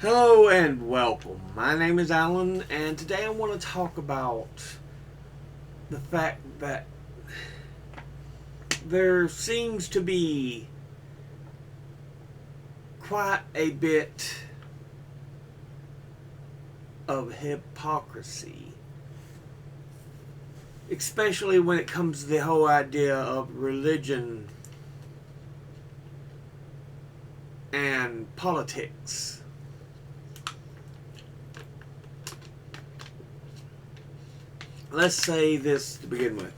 Hello and welcome. My name is Alan, and today I want to talk about the fact that there seems to be quite a bit of hypocrisy, especially when it comes to the whole idea of religion and politics. Let's say this to begin with.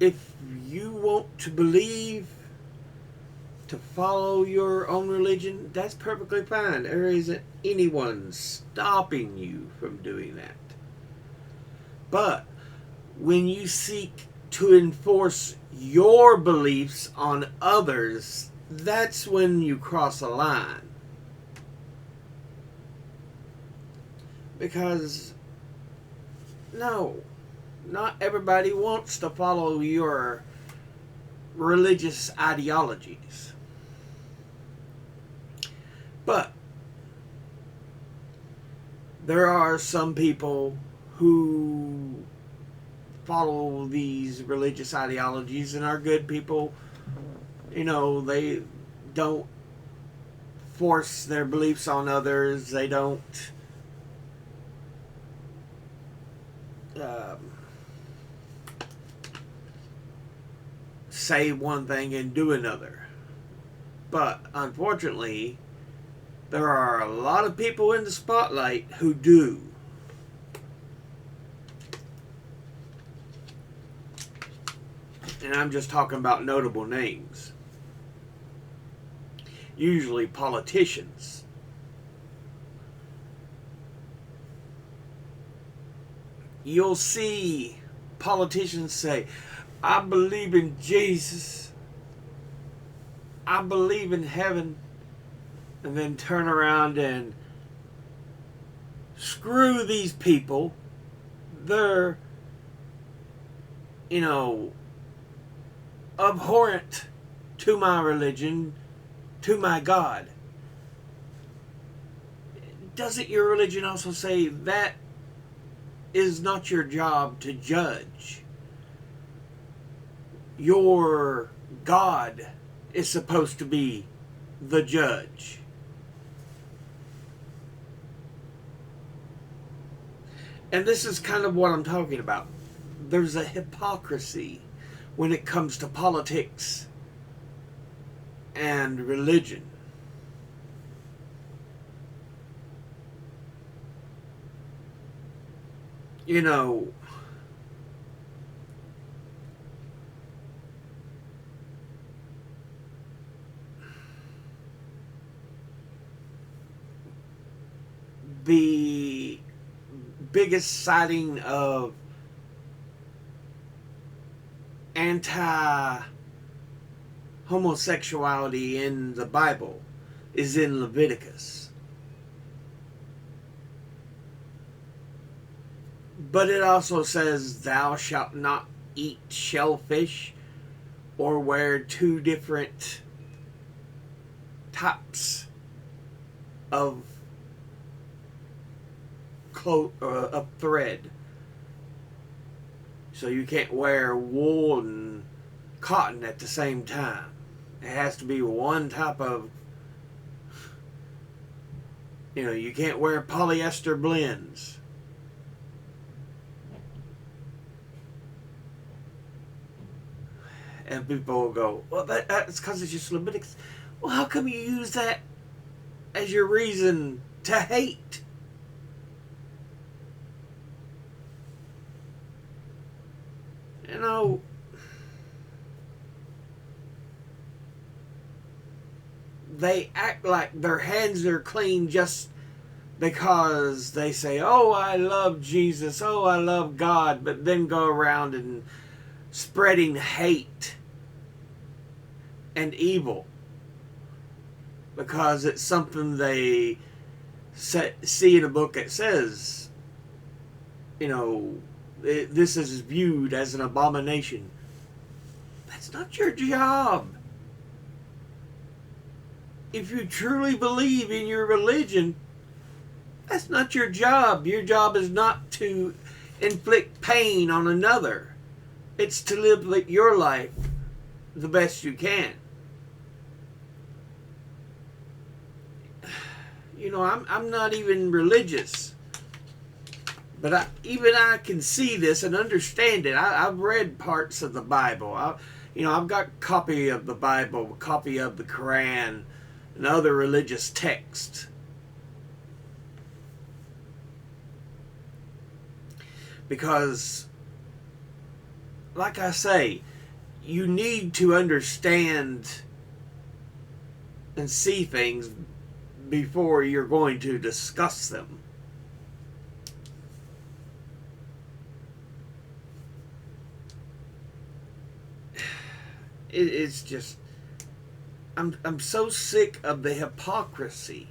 If you want to believe, to follow your own religion, that's perfectly fine. There isn't anyone stopping you from doing that. But when you seek to enforce your beliefs on others, that's when you cross a line. Because, no, not everybody wants to follow your religious ideologies. But there are some people who follow these religious ideologies and are good people. You know, they don't force their beliefs on others. They don't say one thing and do another. But unfortunately, there are a lot of people in the spotlight who do. And I'm just talking about notable names. Usually politicians. You'll see politicians say, I believe in Jesus. I believe in heaven. And then turn around and screw these people. They're, abhorrent to my religion, to my God. Doesn't your religion also say that is not your job to judge? Your God is supposed to be the judge. And this is kind of what I'm talking about. There's a hypocrisy when it comes to politics and religion. You know, the biggest sighting of anti-homosexuality in the Bible is in Leviticus. But it also says, thou shalt not eat shellfish or wear two different types of of thread. So you can't wear wool and cotton at the same time. It has to be one type of, you can't wear polyester blends. And people will go, well, that's because it's just Leviticus. Well, how come you use that as your reason to hate? They act like their hands are clean just because they say, oh, I love Jesus, oh, I love God, but then go around and spreading hate and evil because it's something they see in a book that says, this is viewed as an abomination. That's not your job. if you truly believe in your religion, that's not your job. Your job is not to inflict pain on another. It's to live your life the best you can. You know, I'm not even religious, but I can see this and understand it. I've read parts of the Bible. I've got a copy of the Bible, a copy of the Quran, and other religious texts. Because, like I say, you need to understand and see things before you're going to discuss them. It's just, I'm so sick of the hypocrisy.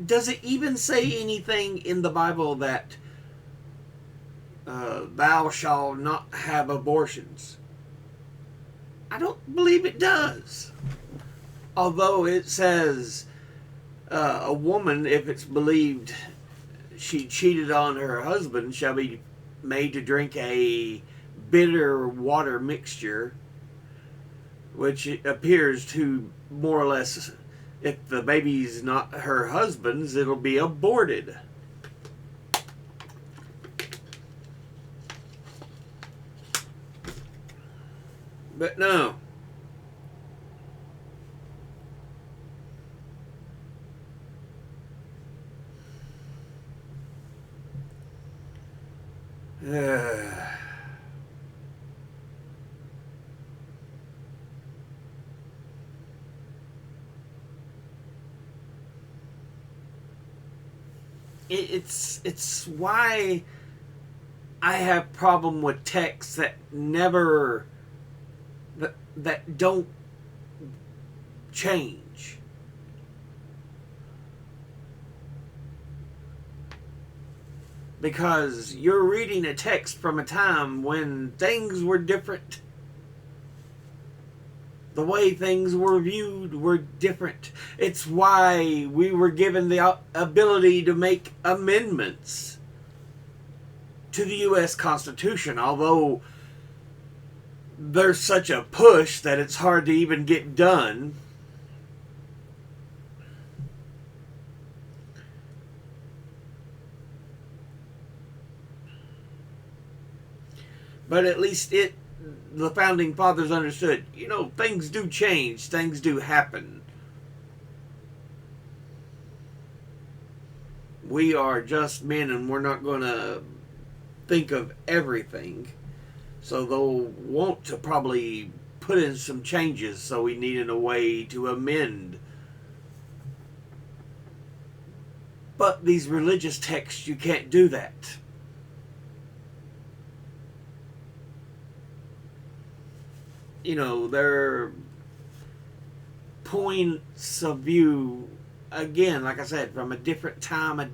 Does it even say anything in the Bible that thou shalt not have abortions? I don't believe it does. Although it says a woman, if it's believed she cheated on her husband, shall be made to drink a bitter water mixture, which appears to more or less, if the baby's not her husband's, it'll be aborted. But no. It's why I have problem with texts that never that don't change. Because you're reading a text from a time when things were different. The way things were viewed were different. It's why we were given the ability to make amendments to the U.S. Constitution, although there's such a push that it's hard to even get done. But at least the founding fathers understood, things do change, things do happen. We are just men and we're not going to think of everything. So they'll want to probably put in some changes, so we needed a way to amend. But these religious texts, you can't do that. Their points of view, again, like I said, from a different time,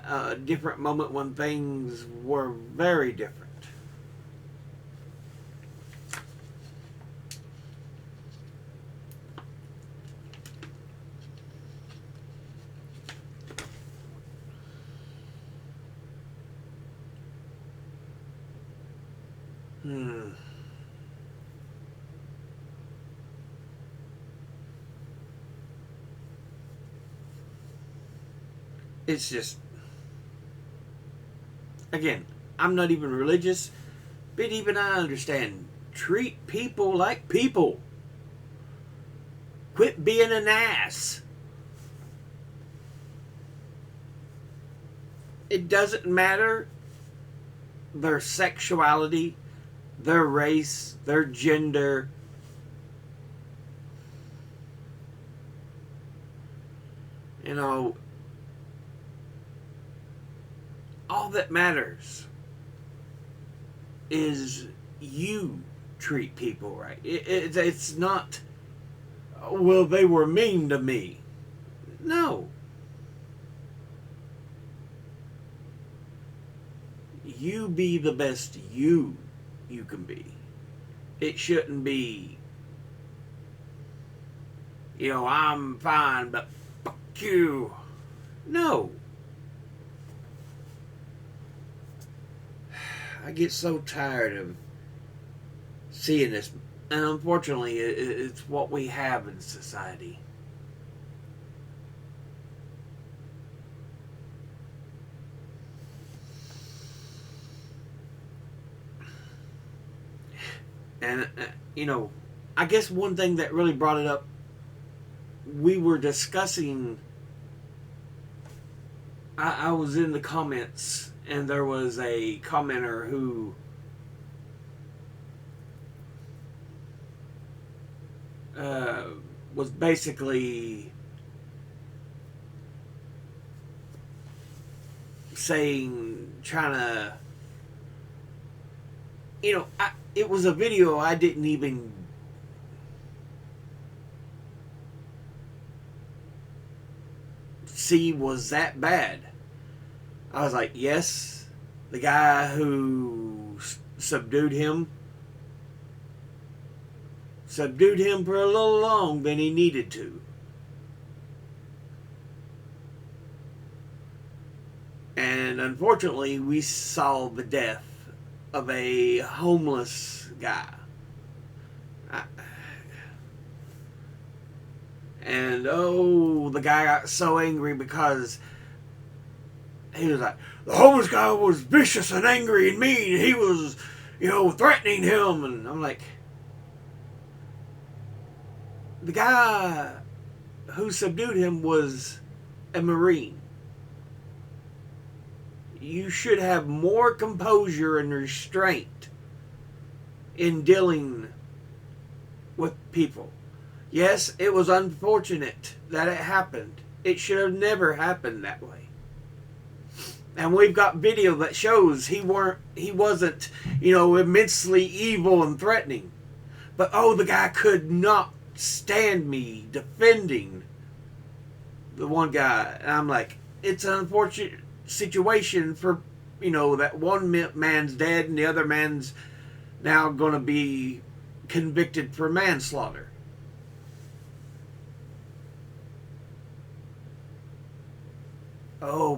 a different moment when things were very different. It's just, again, I'm not even religious, but even I understand. Treat people like people. Quit being an ass. It doesn't matter their sexuality, their race, their gender. All that matters is you treat people right. It's not, well, they were mean to me. No. you be the best you can be. It shouldn't be, I'm fine, but fuck you. No. I get so tired of seeing this. And unfortunately, it's what we have in society. And, I guess one thing that really brought it up, we were discussing, I was in the comments, and there was a commenter who was basically saying, trying to, it was a video I didn't even see was that bad. I was like, yes, the guy who subdued him for a little long than he needed to. And unfortunately, we saw the death of a homeless guy. And the guy got so angry because he was like, the homeless guy was vicious and angry and mean. He was, threatening him. And I'm like, the guy who subdued him was a Marine. You should have more composure and restraint in dealing with people. Yes, it was unfortunate that it happened. It should have never happened that way. And we've got video that shows he wasn't, immensely evil and threatening. But the guy could not stand me defending the one guy. And I'm like, it's an unfortunate situation for, that one man's dead and the other man's now going to be convicted for manslaughter.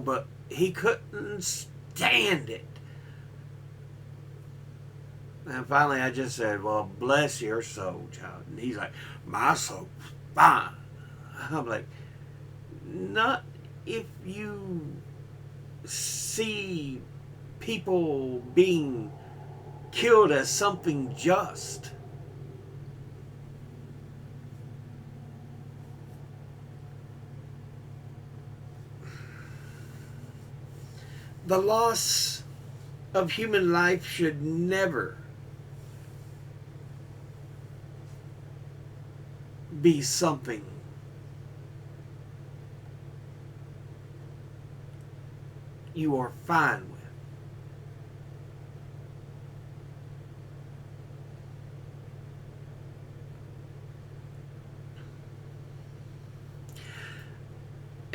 But he couldn't stand it. And finally I just said, well, bless your soul, child. And he's like, my soul's fine. I'm like, not if you see people being killed as something just. The loss of human life should never be something you are fine with.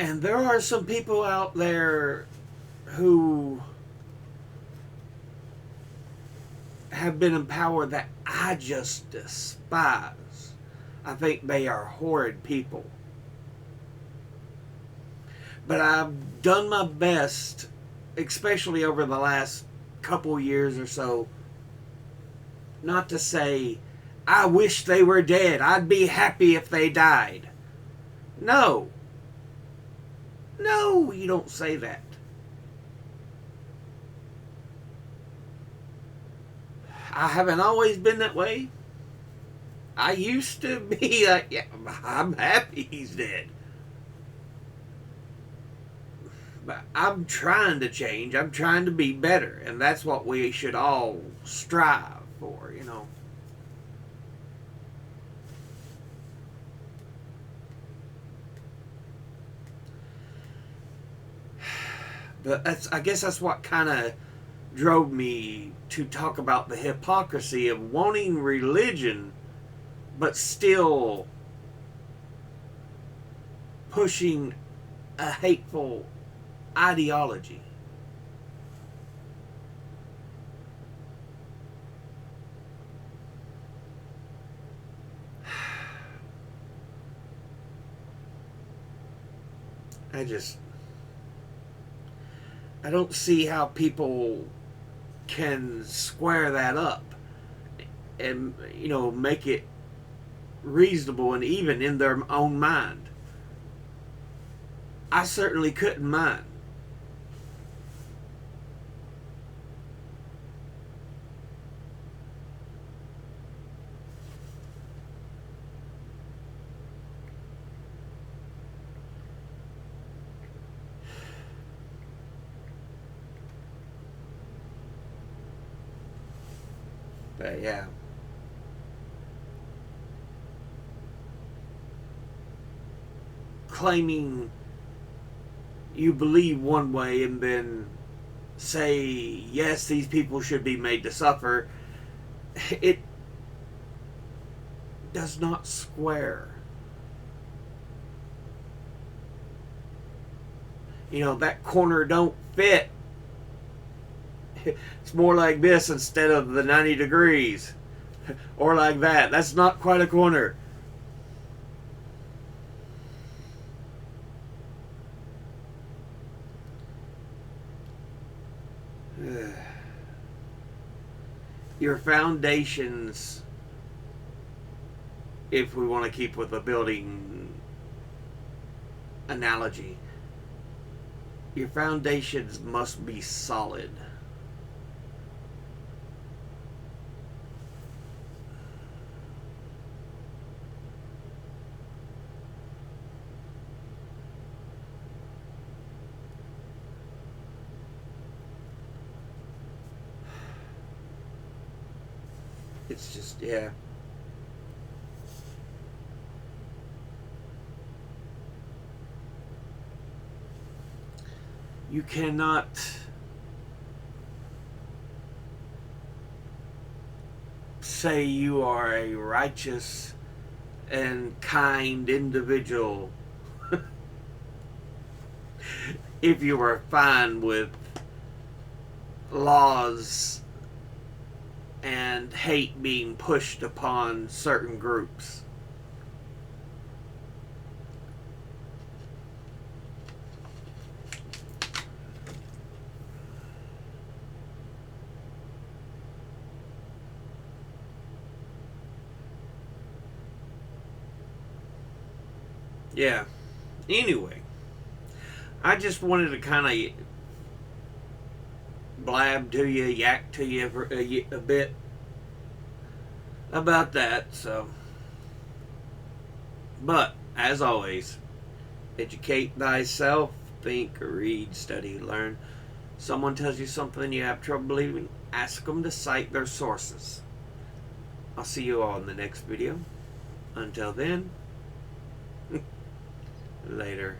And there are some people out there who have been in power that I just despise. I think they are horrid people. But I've done my best, especially over the last couple years or so, not to say, I wish they were dead. I'd be happy if they died. No. No, you don't say that. I haven't always been that way. I used to be like, yeah, I'm happy he's dead. But I'm trying to change. I'm trying to be better. And that's what we should all strive for, But I guess that's what kind of drove me to talk about the hypocrisy of wanting religion but still pushing a hateful ideology. I don't see how people can square that up and, make it reasonable and even in their own mind. I certainly couldn't mind. But yeah. Claiming you believe one way and then say, yes, these people should be made to suffer, it does not square. That corner don't fit. It's more like this instead of the 90 degrees. Or like that. That's not quite a corner. Your foundations, if we want to keep with a building analogy, your foundations must be solid. It's just, yeah. You cannot say you are a righteous and kind individual if you are fine with laws and hate being pushed upon certain groups. Yeah. Anyway, I just wanted to kind of blab to you, yak to you for a bit about that. So, but as always, educate thyself, think, read, study, learn. Someone tells you something you have trouble believing, ask them to cite their sources. I'll see you all in the next video. Until then, later.